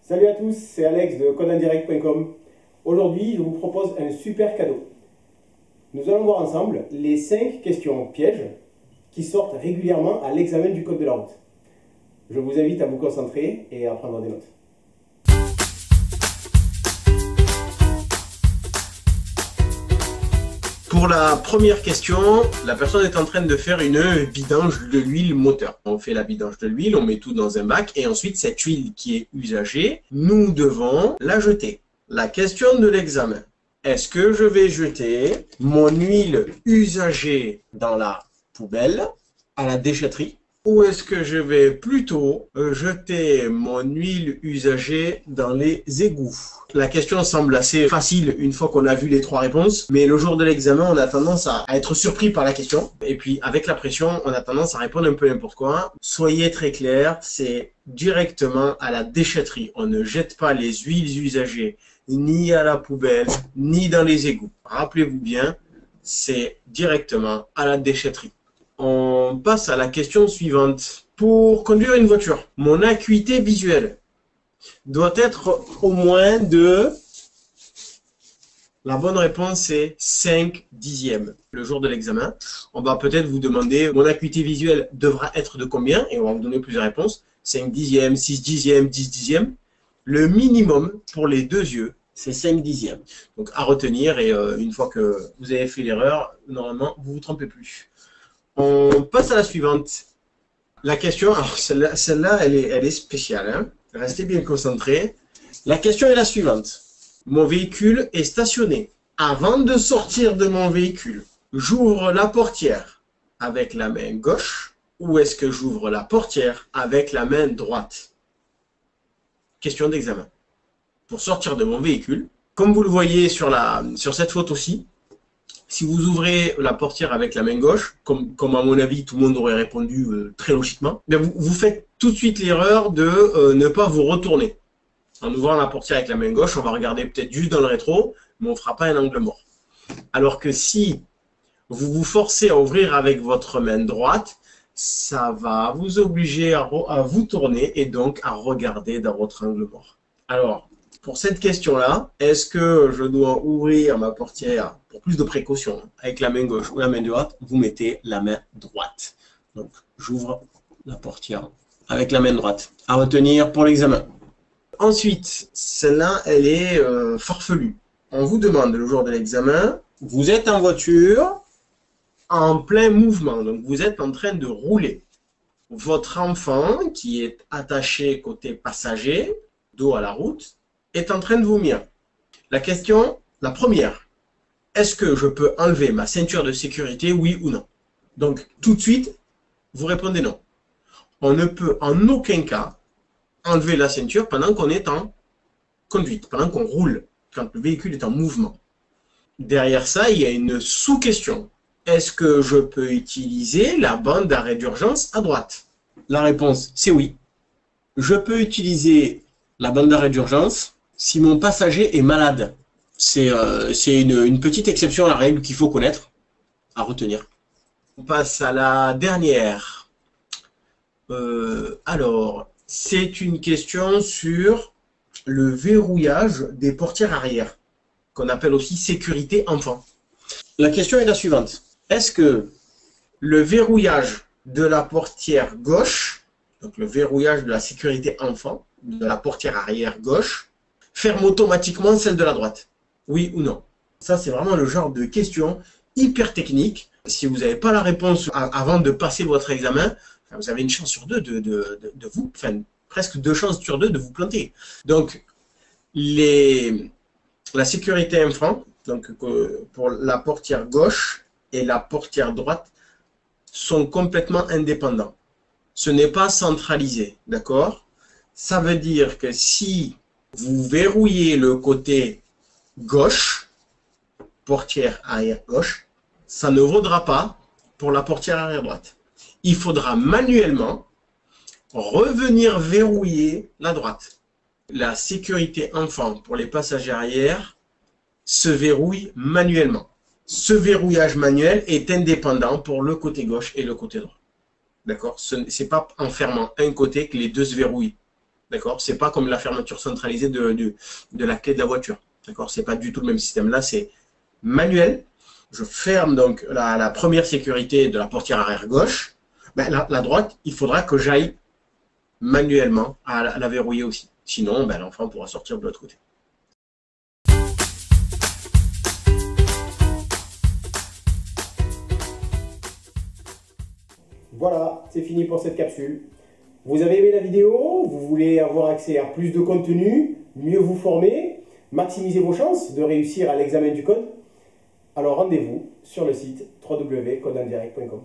Salut à tous, c'est Alex de CodeIndirect.com. Aujourd'hui, je vous propose un super cadeau. Nous allons voir ensemble les 5 questions pièges qui sortent régulièrement à l'examen du code de la route. Je vous invite à vous concentrer et à prendre des notes. Pour la première question, la personne est en train de faire une vidange de l'huile moteur. On fait la vidange de l'huile, on met tout dans un bac et ensuite cette huile qui est usagée, nous devons la jeter. La question de l'examen, est-ce que je vais jeter mon huile usagée dans la poubelle, à la déchetterie, ou est-ce que je vais plutôt jeter mon huile usagée dans les égouts? La question semble assez facile une fois qu'on a vu les 3 réponses, mais le jour de l'examen, on a tendance à être surpris par la question. Et puis, avec la pression, on a tendance à répondre un peu n'importe quoi. Soyez très clairs, c'est directement à la déchetterie. On ne jette pas les huiles usagées ni à la poubelle, ni dans les égouts. Rappelez-vous bien, c'est directement à la déchetterie. On passe à la question suivante. Pour conduire une voiture, mon acuité visuelle doit être au moins de... La bonne réponse est 5 dixièmes. Le jour de l'examen, on va peut-être vous demander mon acuité visuelle devra être de combien et on va vous donner plusieurs réponses. 5 dixièmes, 6 dixièmes, 10 dixièmes. Le minimum pour les 2 yeux, c'est 5 dixièmes. Donc à retenir et une fois que vous avez fait l'erreur, normalement, vous ne vous trompez plus. On passe à la suivante. La question, alors celle-là, elle est spéciale. Hein. Restez bien concentrés. La question est la suivante. Mon véhicule est stationné. Avant de sortir de mon véhicule, j'ouvre la portière avec la main gauche ou est-ce que j'ouvre la portière avec la main droite? Question d'examen. Pour sortir de mon véhicule, comme vous le voyez sur cette photo-ci, si vous ouvrez la portière avec la main gauche, comme à mon avis tout le monde aurait répondu très logiquement, bien vous faites tout de suite l'erreur de ne pas vous retourner. En ouvrant la portière avec la main gauche, on va regarder peut-être juste dans le rétro, mais on ne fera pas un angle mort. Alors que si vous vous forcez à ouvrir avec votre main droite, ça va vous obliger à vous tourner et donc à regarder dans votre angle mort. Alors, pour cette question-là, est-ce que je dois ouvrir ma portière pour plus de précaution avec la main gauche ou la main droite? Vous mettez la main droite. Donc, j'ouvre la portière avec la main droite. À retenir pour l'examen. Ensuite, celle-là, elle est farfelue. On vous demande le jour de l'examen, vous êtes en voiture en plein mouvement. Donc, vous êtes en train de rouler. Votre enfant, qui est attaché côté passager, dos à la route, est en train de vomir. La question, la première, est-ce que je peux enlever ma ceinture de sécurité, oui ou non? Donc, tout de suite, vous répondez non. On ne peut en aucun cas enlever la ceinture pendant qu'on est en conduite, pendant qu'on roule, quand le véhicule est en mouvement. Derrière ça, il y a une sous-question. Est-ce que je peux utiliser la bande d'arrêt d'urgence à droite? La réponse, c'est oui. Je peux utiliser la bande d'arrêt d'urgence si mon passager est malade. C'est une petite exception à la règle qu'il faut connaître, à retenir. On passe à la dernière. Alors, c'est une question sur le verrouillage des portières arrière, qu'on appelle aussi sécurité enfant. La question est la suivante. Est-ce que le verrouillage de la portière gauche, donc le verrouillage de la sécurité enfant, de la portière arrière gauche, ferme automatiquement celle de la droite? Oui ou non? Ça, c'est vraiment le genre de question hyper technique. Si vous n'avez pas la réponse avant de passer votre examen, vous avez une chance sur 2 de vous, enfin presque 2 chances sur 2 de vous planter. Donc, la sécurité enfant, donc pour la portière gauche et la portière droite, sont complètement indépendants. Ce n'est pas centralisé, d'accord? Ça veut dire que si vous verrouillez le côté gauche, portière arrière gauche, ça ne vaudra pas pour la portière arrière droite. Il faudra manuellement revenir verrouiller la droite. La sécurité enfant pour les passagers arrière se verrouille manuellement. Ce verrouillage manuel est indépendant pour le côté gauche et le côté droit. D'accord? Ce n'est pas en fermant un côté que les deux se verrouillent. D'accord? C'est pas comme la fermeture centralisée de la clé de la voiture. D'accord? C'est pas du tout le même système. Là, c'est manuel. Je ferme donc la première sécurité de la portière arrière gauche. Ben, la droite, il faudra que j'aille manuellement à la verrouiller aussi. Sinon, ben, l'enfant pourra sortir de l'autre côté. Voilà, c'est fini pour cette capsule. Vous avez aimé la vidéo? Vous voulez avoir accès à plus de contenu, mieux vous former, maximiser vos chances de réussir à l'examen du code? Alors rendez-vous sur le site www.codeandirect.com.